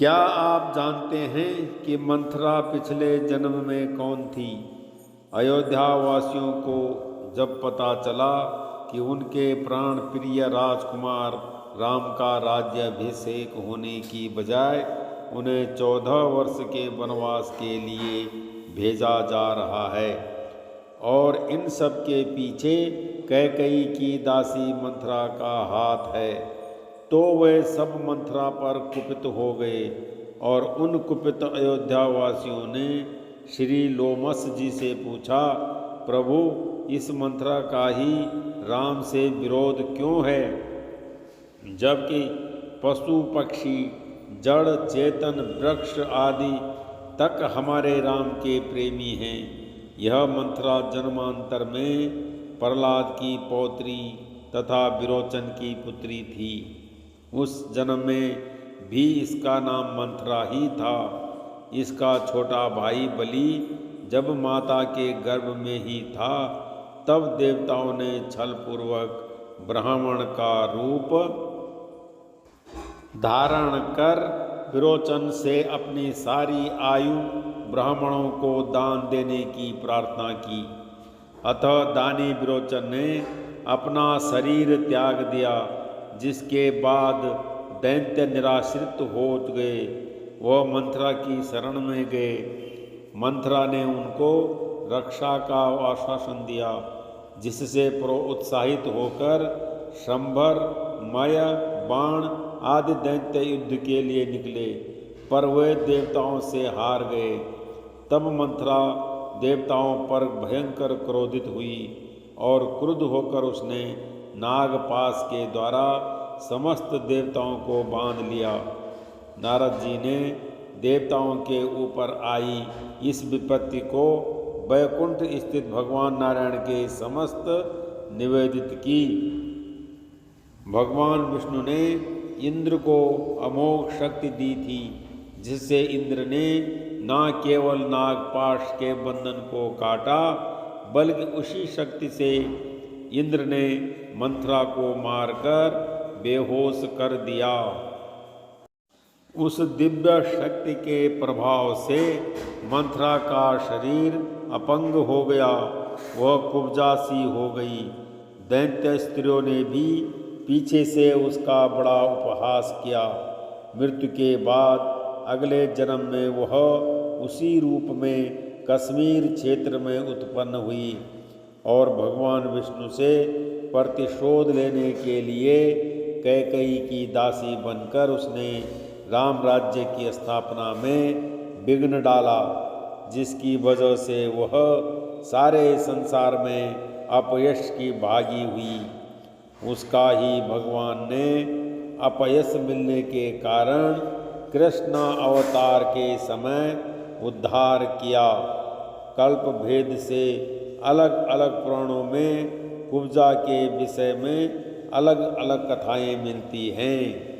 क्या आप जानते हैं कि मंथरा पिछले जन्म में कौन थी? अयोध्या वासियों को जब पता चला कि उनके प्राण प्रिय राजकुमार राम का राज्याभिषेक होने की बजाय उन्हें 14 वर्ष के वनवास के लिए भेजा जा रहा है और इन सब के पीछे कैकेयी की दासी मंथरा का हाथ है, तो वे सब मंथरा पर कुपित हो गए और उन कुपित अयोध्या वासियों ने श्री लोमस जी से पूछा, प्रभु, इस मंथरा का ही राम से विरोध क्यों है, जबकि पशु पक्षी जड़ चेतन वृक्ष आदि तक हमारे राम के प्रेमी हैं। यह मंथरा जन्मांतर में प्रहलाद की पौत्री तथा विरोचन की पुत्री थी। उस जन्म में भी इसका नाम मंथरा ही था। इसका छोटा भाई बलि जब माता के गर्भ में ही था, तब देवताओं ने छलपूर्वक ब्राह्मण का रूप धारण कर विरोचन से अपनी सारी आयु ब्राह्मणों को दान देने की प्रार्थना की। अतः दानी विरोचन ने अपना शरीर त्याग दिया, जिसके बाद दैत्य निराश्रित हो गए। वह मंथरा की शरण में गए। मंथरा ने उनको रक्षा का आश्वासन दिया, जिससे प्रोत्साहित होकर शंभर, मय, बाण आदि दैत्य युद्ध के लिए निकले, पर वे देवताओं से हार गए। तब मंथरा देवताओं पर भयंकर क्रोधित हुई और क्रुद्ध होकर उसने नागपाश के द्वारा समस्त देवताओं को बांध लिया। नारद जी ने देवताओं के ऊपर आई इस विपत्ति को वैकुंठ स्थित भगवान नारायण के समस्त निवेदित की। भगवान विष्णु ने इंद्र को अमोघ शक्ति दी थी, जिससे इंद्र ने न केवल नागपाश के बंधन को काटा, बल्कि उसी शक्ति से इंद्र ने मंथरा को मारकर बेहोश कर दिया। उस दिव्य शक्ति के प्रभाव से मंथरा का शरीर अपंग हो गया, वह कुब्जा सी हो गई। दैत्य स्त्रियों ने भी पीछे से उसका बड़ा उपहास किया। मृत्यु के बाद अगले जन्म में वह उसी रूप में कश्मीर क्षेत्र में उत्पन्न हुई और भगवान विष्णु से प्रतिशोध लेने के लिए कैकेयी की दासी बनकर उसने राम राज्य की स्थापना में विघ्न डाला, जिसकी वजह से वह सारे संसार में अपयश की भागी हुई। उसका ही भगवान ने अपयश मिलने के कारण कृष्ण अवतार के समय उद्धार किया। कल्प भेद से अलग अलग पुराणों में कुब्जा के विषय में अलग अलग कथाएं मिलती हैं।